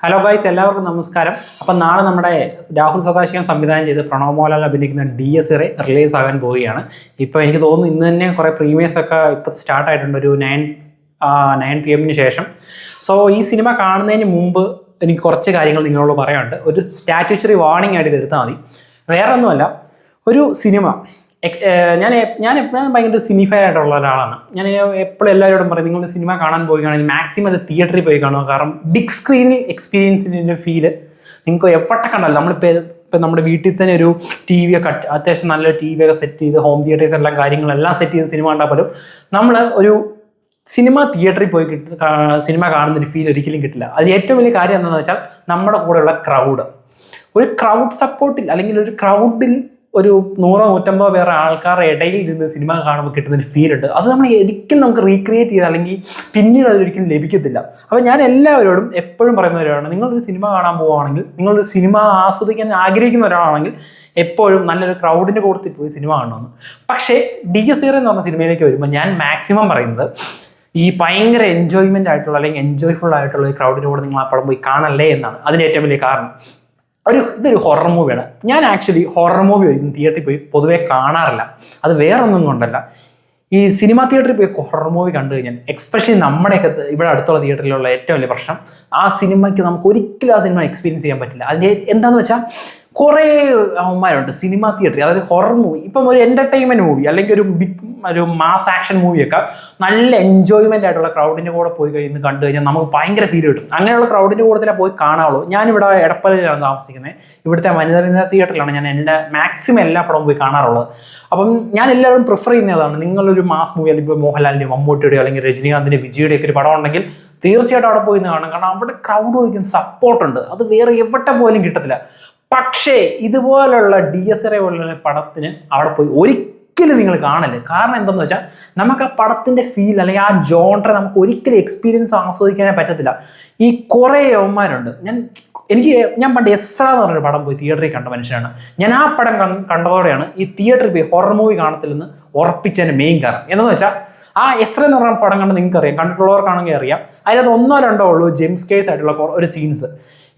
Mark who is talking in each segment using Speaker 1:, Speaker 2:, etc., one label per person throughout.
Speaker 1: Hello guys, എല്ലാവർക്കും നമസ്കാരം. അപ്പം നാളെ നമ്മുടെ രാഹുൽ സദാശിവൻ സംവിധാനം ചെയ്ത് പ്രണവ് മോഹൻലാൽ അഭിനയിക്കുന്ന DSR റിലീസ് ആകാൻ പോവുകയാണ്. ഇപ്പോൾ എനിക്ക് തോന്നുന്നു ഇന്ന് തന്നെ കുറേ പ്രീമിയേഴ്സ് ഒക്കെ ഇപ്പോൾ സ്റ്റാർട്ട് ആയിട്ടുണ്ട്, ഒരു 9 PM ശേഷം. സോ ഈ സിനിമ കാണുന്നതിന് മുമ്പ് എനിക്ക് കുറച്ച് കാര്യങ്ങൾ നിങ്ങളോട് പറയാനുണ്ട്. ഒരു സ്റ്റാറ്റ്യൂച്ചറി വാർണിംഗ് ആയിട്ട് ഇത് എടുത്താൽ മതി. വേറെ ഒന്നുമല്ല, ഒരു സിനിമ ഞാൻ എപ്പോഴും ഭയങ്കര സിനിഫൈ ആയിട്ടുള്ള ഒരാളാണ്. ഞാൻ എപ്പോഴും എല്ലാവരോടും പറയും, നിങ്ങൾ സിനിമ കാണാൻ പോവുകയാണെങ്കിൽ മാക്സിമം അത് തിയേറ്ററിൽ പോയി കാണുക. കാരണം ബിഗ് സ്ക്രീനിൽ എക്സ്പീരിയൻസിൻ്റെ ഫീല് നിങ്ങൾക്ക് എവിടെ കണ്ടല്ലോ. ഇപ്പം നമ്മുടെ വീട്ടിൽ തന്നെ ഒരു TV ഒക്കെ അത്യാവശ്യം നല്ല TV ഒക്കെ സെറ്റ് ചെയ്ത് ഹോം തിയേറ്റേഴ്സ് എല്ലാം കാര്യങ്ങളെല്ലാം സെറ്റ് ചെയ്ത് സിനിമ കണ്ടാൽ പോലും നമ്മൾ ഒരു സിനിമ തിയേറ്ററിൽ പോയി സിനിമ കാണുന്നൊരു ഫീൽ ഒരിക്കലും കിട്ടില്ല. അതിൽ ഏറ്റവും വലിയ കാര്യം എന്താണെന്ന് വെച്ചാൽ നമ്മുടെ കൂടെയുള്ള ഒരു ക്രൗഡ് സപ്പോർട്ടിൽ, അല്ലെങ്കിൽ ഒരു ക്രൗഡിൽ ഒരു 100-150 പേരെ ആൾക്കാരുടെ ഇടയിൽ നിന്ന് സിനിമ കാണുമ്പോൾ കിട്ടുന്നൊരു ഫീൽ ഉണ്ട്. അത് നമ്മൾ ഒരിക്കലും നമുക്ക് റീക്രിയേറ്റ് ചെയ്ത് അല്ലെങ്കിൽ പിന്നീട് അതൊരിക്കലും ലഭിക്കത്തില്ല. അപ്പോൾ ഞാൻ എല്ലാവരോടും എപ്പോഴും പറയുന്ന ഒരാളാണ്, നിങ്ങളൊരു സിനിമ കാണാൻ പോവുകയാണെങ്കിൽ, നിങ്ങളൊരു സിനിമ ആസ്വദിക്കാൻ ആഗ്രഹിക്കുന്ന ഒരാളാണെങ്കിൽ എപ്പോഴും നല്ലൊരു ക്രൗഡിൻ്റെ കൂട്ടത്തിൽ പോയി സിനിമ കാണണമെന്ന്. പക്ഷേ DSR എന്ന് പറഞ്ഞ സിനിമയിലേക്ക് വരുമ്പോൾ ഞാൻ മാക്സിമം പറയുന്നത്, ഈ ഭയങ്കര എൻജോയ്മെൻ്റ് ആയിട്ടുള്ള അല്ലെങ്കിൽ എൻജോയ്ഫുൾ ആയിട്ടുള്ള ഈ ക്രൗഡിൻ്റെ കൂടെ നിങ്ങൾ ആ പടം പോയി കാണല്ലേ എന്നാണ്. അതിൻ്റെ ഏറ്റവും വലിയ കാരണം ഇതൊരു ഹൊറർ മൂവിയാണ്. ഞാൻ ആക്ച്വലി ഹൊറർ മൂവി ഒരിക്കലും തിയേറ്ററിൽ പോയി പൊതുവെ കാണാറില്ല. അത് വേറൊന്നും കൊണ്ടല്ല, ഈ സിനിമ തിയേറ്ററിൽ പോയി ഹൊറർ മൂവി കണ്ടു കഴിഞ്ഞാൽ, എക്സ്പെഷ്യലി നമ്മുടെയൊക്കെ ഇവിടെ അടുത്തുള്ള തിയേറ്ററിലുള്ള ഏറ്റവും വലിയ പ്രശ്നം, ആ സിനിമയ്ക്ക് നമുക്ക് ഒരിക്കലും ആ സിനിമ എക്സ്പീരിയൻസ് ചെയ്യാൻ പറ്റില്ല. അതിൻ്റെ എന്താണെന്ന് വെച്ചാൽ, കുറേ അവന്മാരുണ്ട് സിനിമ തിയേറ്ററിൽ, അതായത് ഹൊറർ മൂവി, ഇപ്പം ഒരു എൻ്റർടൈൻമെൻറ്റ് മൂവി അല്ലെങ്കിൽ ഒരു മാസ് ആക്ഷൻ മൂവിയൊക്കെ നല്ല എൻജോയ്മെൻ്റ് ആയിട്ടുള്ള ക്രൗഡിൻ്റെ കൂടെ പോയി കഴിഞ്ഞ് കണ്ടു കഴിഞ്ഞാൽ നമുക്ക് ഭയങ്കര ഫീൽ കിട്ടും. അങ്ങനെയുള്ള ക്രൗഡിൻ്റെ കൂടെ പോയി കാണാവുള്ളൂ. ഞാനിവിടെ എടപ്പലയിലാണ് താമസിക്കുന്നത്. ഇവിടുത്തെ വനിതാ തിയേറ്ററിലാണ് ഞാൻ എൻ്റെ മാക്സിമം എല്ലാ പടവും പോയി കാണാറുള്ളത്. അപ്പം ഞാൻ എല്ലാവരും പ്രിഫർ ചെയ്യുന്നതാണ്, നിങ്ങളൊരു മാസ് മൂവി അല്ലെങ്കിൽ ഇപ്പോൾ മോഹൻലാലിൻ്റെയോ മമ്മൂട്ടിയുടെയോ അല്ലെങ്കിൽ രജനീകാന്തിൻ്റെ വിജയുടെയൊക്കെ ഒരു പടം ഉണ്ടെങ്കിൽ തീർച്ചയായിട്ടും അവിടെ പോയി കാണാം. കാരണം അവിടെ ക്രൗഡ് വയ്ക്കുന്ന സപ്പോർട്ടുണ്ട്, അത് വേറെ എവിടെ പോലും കിട്ടത്തില്ല. പക്ഷേ ഇതുപോലുള്ള DSR പോലുള്ള പടത്തിന് അവിടെ പോയി ഒരിക്കലും നിങ്ങൾ കാണല്ലേ. കാരണം എന്താണെന്ന് വെച്ചാൽ, നമുക്ക് ആ പടത്തിൻ്റെ ഫീൽ അല്ലെങ്കിൽ ആ ജോൺറെ നമുക്ക് ഒരിക്കലും എക്സ്പീരിയൻസ് ആസ്വദിക്കാനേ പറ്റത്തില്ല. ഈ കുറേ യവന്മാരുണ്ട്. ഞാൻ പണ്ട് എസ്ര എന്ന് പറഞ്ഞൊരു പടം പോയി തിയേറ്ററിൽ കണ്ട മനുഷ്യനാണ്. ഞാൻ ആ പടം കണ്ടതോടെയാണ് ഈ തിയേറ്ററിൽ പോയി ഹൊറർ മൂവി കാണത്തില്ലെന്ന് ഉറപ്പിച്ചതിൻ്റെ മെയിൻ കാരണം. എന്താണെന്ന് വെച്ചാൽ, ആ എസ്ര എന്ന് പറഞ്ഞ പടം കണ്ട് നിങ്ങൾക്ക് അറിയാം, കണ്ടിട്ടുള്ളവർക്കാണെങ്കിൽ അറിയാം. അതിനകത്ത് 1-2 ഉള്ളൂ ജെയിംസ് കേസ് ആയിട്ടുള്ള ഒരു സീൻസ്.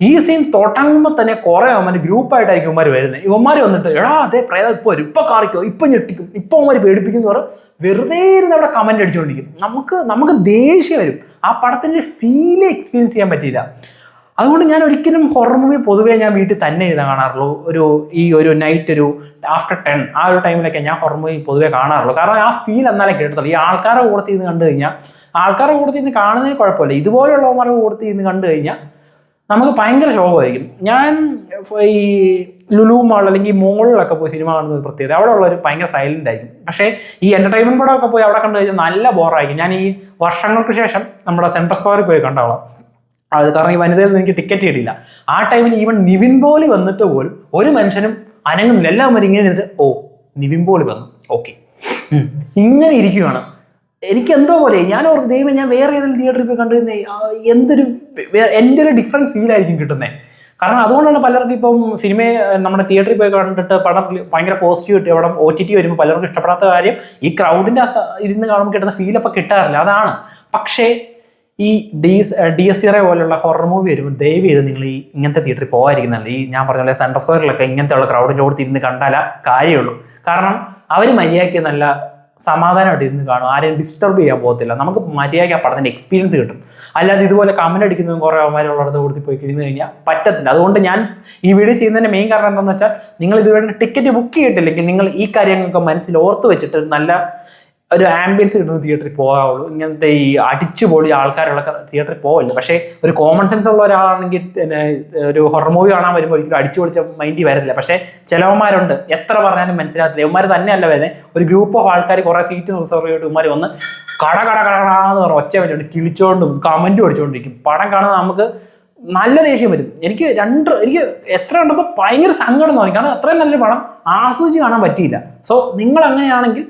Speaker 1: ഈ സീൻ തുടങ്ങുമ്പോൾ തന്നെ കുറേ അവന്മാർ ഗ്രൂപ്പായിട്ടായിരിക്കും ഇവന്മാർ വരുന്നത്. ഇവന്മാർ വന്നിട്ട്, എടാ അതേ പ്രേതം ഇപ്പോൾ വരും, ഇപ്പോൾ കാണിക്കോ, ഇപ്പം ഞെട്ടിക്കും, ഇപ്പോൾ അവന്മാർ പേടിപ്പിക്കും എന്ന് പറഞ്ഞ് വെറുതെ ഇരുന്ന് അവിടെ കമൻറ്റ് അടിച്ചുകൊണ്ടിരിക്കും. നമുക്ക് ദേഷ്യം വരും. ആ പടത്തിൻ്റെ ഫീല് എക്സ്പീരിയൻസ് ചെയ്യാൻ പറ്റിയില്ല. അതുകൊണ്ട് ഞാൻ ഒരിക്കലും ഹൊറർ മൂവി പൊതുവേ ഞാൻ വീട്ടിൽ തന്നെ ഇരുന്ന് കാണാറുള്ളൂ. ഒരു നൈറ്റ് ഒരു ആഫ്റ്റർ 10 ആ ഒരു ടൈമിലൊക്കെ ഞാൻ ഹൊറർ മൂവി പൊതുവേ കാണാറുള്ളൂ. കാരണം ആ ഫീൽ എന്നാലേ കേട്ടത്തുള്ളൂ. ഈ ആൾക്കാരെ കൂടത്തിൽ നിന്ന് കണ്ടു കഴിഞ്ഞാൽ, ആൾക്കാരെ കൂടത്തിൽ നിന്ന് കാണുന്നതിന് കുഴപ്പമില്ല, ഇതുപോലെയുള്ളവന്മാരുടെ കൂടത്തിൽ നിന്ന് കണ്ടു കഴിഞ്ഞാൽ നമുക്ക് ഭയങ്കര ശോകമായിരിക്കും. ഞാൻ ഈ ലുലു മാൾ അല്ലെങ്കിൽ മോളിലൊക്കെ പോയി സിനിമ കാണുന്ന ഒരു പ്രത്യേകത, അവിടെ ഉള്ളവർ ഭയങ്കര സൈലൻ്റ് ആയിരിക്കും. പക്ഷേ ഈ എൻ്റർടൈൻമെൻറ്റ് പടമൊക്കെ പോയി അവിടെ കണ്ടു കഴിഞ്ഞാൽ നല്ല ബോറായിരിക്കും. ഞാൻ ഈ വർഷങ്ങൾക്ക് ശേഷം നമ്മുടെ സെൻട്രൽ സ്ക്വയറിൽ പോയി കണ്ടോളാം അത്. കാരണം ഈ വനിതയിൽ നിന്ന് എനിക്ക് ടിക്കറ്റ് കിട്ടിയില്ല. ആ ടൈമിൽ ഈവൻ നിവിൻ പോളി വന്നിട്ട് പോലും ഒരു മനുഷ്യനും അനങ്ങുന്നില്ല. എല്ലാവരും ഇങ്ങനെ ഇരുന്നിട്ട്, ഓ നിവിൻ പോളി വന്നു, ഓക്കെ, ഇങ്ങനെ ഇരിക്കുകയാണ്. എനിക്ക് എന്തോ പോലെ ഞാൻ ഓർത്ത്, ദൈവം ഞാൻ വേറെ ഏതെങ്കിലും തിയേറ്ററിൽ പോയി കണ്ടിരുന്നേ എൻ്റെ ഒരു ഡിഫറെൻറ്റ് ഫീലായിരിക്കും കിട്ടുന്നത്. കാരണം അതുകൊണ്ടാണ് പലർക്കും ഇപ്പം സിനിമയെ നമ്മുടെ തിയേറ്ററിൽ പോയി കണ്ടിട്ട് പടം ഭയങ്കര പോസിറ്റീവ് കിട്ടി, അവിടെ OTT വരുമ്പോൾ പലർക്കും ഇഷ്ടപ്പെടാത്ത കാര്യം, ഈ ക്രൗഡിൻ്റെ ഇരുന്ന് കാണുമ്പോൾ കിട്ടുന്ന ഫീലപ്പോൾ കിട്ടാറില്ല, അതാണ്. പക്ഷേ ഈ DSR പോലുള്ള ഹൊറർ മൂവി വരുമ്പോൾ ദയവ് ചെയ്ത് നിങ്ങൾ ഇങ്ങനത്തെ തിയേറ്ററിൽ പോകാതിരിക്കുന്നതല്ല. ഞാൻ പറഞ്ഞ പോലെ സെൻട്രൽ സ്ക്വയറിലൊക്കെ ഇങ്ങനത്തെ ഉള്ള ക്രൗഡിൻ്റെ കൂടെ ഇരുന്ന് കണ്ടാലേ കാര്യമുള്ളൂ. കാരണം അവർ മര്യാദയ്ക്ക് നല്ല സമാധാനമായിട്ട് ഇരുന്ന് കാണും, ആരെയും ഡിസ്റ്റർബ് ചെയ്യാൻ പോകത്തില്ല. നമുക്ക് മര്യാദയ്ക്ക് ആ പടത്തിൻ്റെ എക്സ്പീരിയൻസ് കിട്ടും. അല്ലാതെ ഇതുപോലെ കമൻറ്റ് അടിക്കുന്നതും കുറേ അവന്മാരുള്ളടത്ത് കൊടുത്ത് പോയി കഴിഞ്ഞ് കഴിഞ്ഞാൽ പറ്റത്തില്ല. അതുകൊണ്ട് ഞാൻ ഈ വീഡിയോ ചെയ്യുന്നതിൻ്റെ മെയിൻ കാരണം എന്താണെന്ന് വെച്ചാൽ, നിങ്ങൾ ഇതുവരെ ടിക്കറ്റ് ബുക്ക് ചെയ്തിട്ടില്ലെങ്കിൽ നിങ്ങൾ ഈ കാര്യങ്ങളൊക്കെ മനസ്സിൽ ഓർത്ത് വെച്ചിട്ട് നല്ല ഒരു ആംബിയൻസ് കിട്ടുന്ന തിയേറ്ററിൽ പോകാവുള്ളൂ. ഇങ്ങനത്തെ ഈ അടിച്ചുപൊളി ആൾക്കാരുള്ള തിയേറ്ററിൽ പോകല്ലോ. പക്ഷേ ഒരു കോമൺ സെൻസ് ഉള്ള ഒരാളാണെങ്കിൽ ഒരു ഹൊറർ മൂവി കാണാൻ വരുമ്പോൾ ഒരിക്കലും അടിച്ചു പൊളിച്ച മൈൻഡിൽ വരത്തില്ല. പക്ഷേ ചിലവന്മാരുണ്ട്, എത്ര പറഞ്ഞാലും മനസ്സിലാകത്തില്ല. ഇവന്മാർ തന്നെയല്ല വരുന്നത്, ഒരു ഗ്രൂപ്പ് ഓഫ് ആൾക്കാർ കുറേ സീറ്റ് റിസർവ് ചെയ്തിട്ട് ഇവന്മാർ വന്ന് കടന്ന് പറഞ്ഞ ഒച്ച വെച്ചോണ്ട് കിളിച്ചോണ്ടും കമൻറ്റും അടിച്ചുകൊണ്ടിരിക്കും. പടം കാണുന്നത് നമുക്ക് നല്ല ദേഷ്യം വരും. എനിക്ക് എസ്ര കണ്ടപ്പോൾ ഭയങ്കര സങ്കടം തോന്നി. കാരണം അത്രയും നല്ലൊരു പടം ആസ്വദിച്ച് കാണാൻ പറ്റിയില്ല. സോ നിങ്ങൾ അങ്ങനെയാണെങ്കിൽ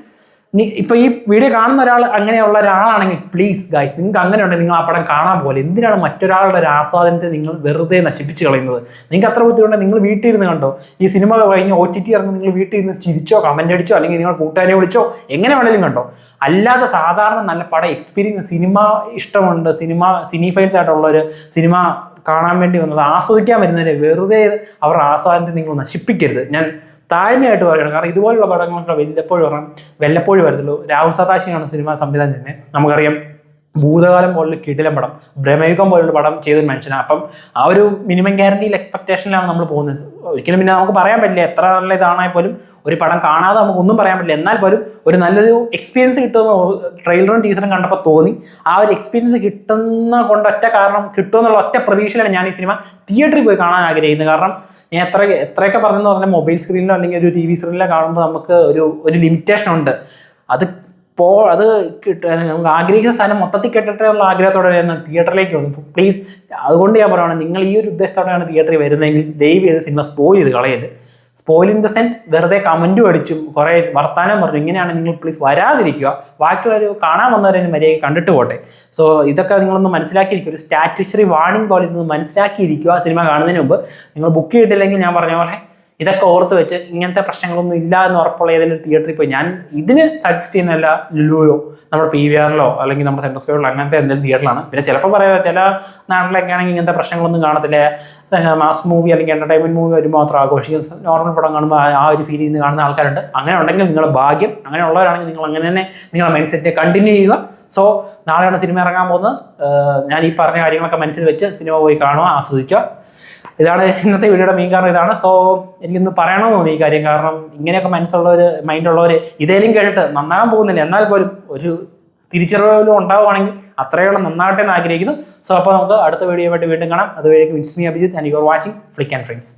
Speaker 1: ഇപ്പൊ ഈ വീഡിയോ കാണുന്ന ഒരാൾ അങ്ങനെയുള്ള ഒരാളാണെങ്കിൽ പ്ലീസ് ഗൈസ്, നിങ്ങൾക്ക് അങ്ങനെ ഉണ്ടെങ്കിൽ നിങ്ങൾ ആ പടം കാണാൻ പോലെ. എന്തിനാണ് മറ്റൊരാളുടെ ഒരു ആസ്വാദനത്തെ നിങ്ങൾ വെറുതെ നശിപ്പിച്ച് കളയുന്നത്? നിങ്ങൾക്ക് അത്ര ബുദ്ധിമുണ്ടെങ്കിൽ നിങ്ങൾ വീട്ടിൽ ഇരുന്ന് കണ്ടോ, ഈ സിനിമ കഴിഞ്ഞ് OTT ഇറങ്ങി നിങ്ങൾ വീട്ടിൽ ഇരുന്ന് ചിരിച്ചോ കമന്റ് അടിച്ചോ അല്ലെങ്കിൽ നിങ്ങൾ കൂട്ടുകാരെ വിളിച്ചോ എങ്ങനെ വേണമെങ്കിലും കണ്ടോ. അല്ലാതെ സാധാരണ നല്ല പടം എക്സ്പീരിയൻസ്, സിനിമ ഇഷ്ടമുണ്ട്, സിനിഫൈൽസ് ആയിട്ടുള്ള ഒരു സിനിമ കാണാൻ വേണ്ടി വന്നത്, ആസ്വദിക്കാൻ വരുന്നവരെ വെറുതെ അവരുടെ ആസ്വാദനത്തെ നിങ്ങൾ നശിപ്പിക്കരുത്. ഞാൻ താഴ്മയായിട്ട് പറയുകയാണ്. കാരണം ഇതുപോലുള്ള പടങ്ങളൊക്കെ വല്ലപ്പോഴും വരത്തുള്ളൂ. രാഹുൽ സദാശിവമാണ് സിനിമ സംവിധാനം ചെയ്യുന്നത്. നമുക്കറിയാം ഭൂതകാലം പോലുള്ള കിടിലം പടം, ഭ്രമയുഗം പോലുള്ള പടം ചെയ്തൊരു മനുഷ്യനാണ്. അപ്പം ആ ഒരു മിനിമം ഗ്യാരണ്ടിയിൽ എക്സ്പെക്ടേഷനിലാണ് നമ്മൾ പോകുന്നത്. ഒരിക്കലും പിന്നെ നമുക്ക് പറയാൻ പറ്റില്ല, എത്ര നല്ല ഇതാണെങ്കിൽ പോലും ഒരു പടം കാണാതെ നമുക്കൊന്നും പറയാൻ പറ്റില്ല. എന്നാൽ പോലും ഒരു നല്ലൊരു എക്സ്പീരിയൻസ് കിട്ടുമെന്ന് ട്രെയിലറും ടീസറും കണ്ടപ്പോൾ തോന്നി. ആ ഒരു എക്സ്പീരിയൻസ് കിട്ടുമെന്നുള്ള ഒറ്റ പ്രതീക്ഷയിലാണ് ഞാൻ ഈ സിനിമ തിയേറ്ററിൽ പോയി കാണാൻ ആഗ്രഹിക്കുന്നത്. കാരണം ഞാൻ എത്രയൊക്കെ പറഞ്ഞെന്ന് പറഞ്ഞാൽ മൊബൈൽ സ്ക്രീനിലോ അല്ലെങ്കിൽ ഒരു TV സ്ക്രീനിലോ കാണുമ്പോൾ നമുക്ക് ഒരു ലിമിറ്റേഷൻ ഉണ്ട്. അത് നമുക്ക് ആഗ്രഹിക്കുന്ന സാധനം മൊത്തത്തിൽ കേട്ടിട്ടുള്ള ആഗ്രഹത്തോടെ ഞാൻ തിയേറ്ററിലേക്ക് വന്നു. പ്ലീസ്, അതുകൊണ്ട് ഞാൻ പറയുകയാണ്, നിങ്ങൾ ഈ ഒരു ഉദ്ദേശത്തോടെയാണ് തിയേറ്ററിൽ വരുന്നതെങ്കിൽ ദയവ് ചെയ്ത് സിനിമ സ്പോയിൽ ചെയ്ത് കളയരുത്. സ്പോയിൽ ഇൻ ദ സെൻസ് വെറുതെ കമൻറ്റും അടിച്ചും കുറേ വർത്താനം പറഞ്ഞു ഇങ്ങനെയാണ് നിങ്ങൾ പ്ലീസ് വരാതിരിക്കുക. ബാക്കിയുള്ളൊരു കാണാൻ വന്നവരെ മര്യാദയ്ക്ക് കണ്ടിട്ട് പോട്ടെ. സോ ഇതൊക്കെ നിങ്ങളൊന്ന് മനസ്സിലാക്കിയിരിക്കുക. ഒരു സ്റ്റാറ്റ്യൂട്ടറി വാർണിംഗ് പോലെ ഇതൊന്ന് മനസ്സിലാക്കിയിരിക്കുക. സിനിമ കാണുന്നതിന് മുമ്പ് നിങ്ങൾ ബുക്ക് ചെയ്തിട്ടില്ലെങ്കിൽ ഞാൻ പറഞ്ഞ പോലെ ഇതൊക്കെ ഓർത്ത് വെച്ച് ഇങ്ങനത്തെ പ്രശ്നങ്ങളൊന്നും ഇല്ല എന്ന് ഉറപ്പുള്ള ഏതെങ്കിലും തിയേറ്ററിൽ പോയി, ഞാൻ ഇതിന് സജസ്റ്റ് ചെയ്യുന്നതല്ല ലുലുവിലോ നമ്മുടെ PVRലോ അല്ലെങ്കിൽ നമ്മുടെ സെൻട്രൽ സ്ക്വയറിലോ അങ്ങനത്തെ എന്തെങ്കിലും തിയേറ്ററിലാണ്. പിന്നെ ചിലപ്പോൾ പറയാം ചില നാട്ടിലൊക്കെ ആണെങ്കിൽ ഇങ്ങനത്തെ പ്രശ്നങ്ങളൊന്നും കാണത്തില്ല. മാസ് മൂവി അല്ലെങ്കിൽ എന്റർടൈൻമെന്റ് മൂവി വരുമ്പോൾ മാത്രം ആഘോഷിക്കും. നോർമൽ പടം കാണുമ്പോൾ ആ ഒരു ഫീൽ ചെയ്യുന്ന കാണുന്ന ആൾക്കാരുണ്ട്. അങ്ങനെ ഉണ്ടെങ്കിൽ നിങ്ങളുടെ ഭാഗ്യം. അങ്ങനെ ഉള്ളവരാണെങ്കിൽ നിങ്ങൾ അങ്ങനെ തന്നെ നിങ്ങളുടെ മൈൻഡ് സെറ്റ് കണ്ടിന്യൂ ചെയ്യുക. സോ നാളെയാണ് സിനിമ ഇറങ്ങാൻ പോകുന്നത്. ഞാൻ ഈ പറഞ്ഞ കാര്യങ്ങളൊക്കെ മനസ്സിൽ വെച്ച് സിനിമ പോയി കാണുക, ആസ്വദിക്കുക. ഇതാണ് ഇന്നത്തെ വീഡിയോയുടെ മെയിൻ കാരണം ഇതാണ്. സോ എനിക്കൊന്ന് പറയണമെന്ന് തോന്നി ഈ കാര്യം. കാരണം ഇങ്ങനെയൊക്കെ മൈൻഡുള്ളവർ ഇതേലും കേട്ടിട്ട് നന്നാകാൻ പോകുന്നില്ല, എന്നാൽ പോലും ഒരു തിരിച്ചറിവ് ഉണ്ടാവുകയാണെങ്കിൽ അത്രയോളം നന്നാവട്ടെ എന്ന് ആഗ്രഹിക്കുന്നു. സോ അപ്പോൾ നമുക്ക് അടുത്ത വീഡിയോ ആയിട്ട് വീണ്ടും കാണാം. അതുവരേക്കും it's me Abhijith and you are watching Flick and frames.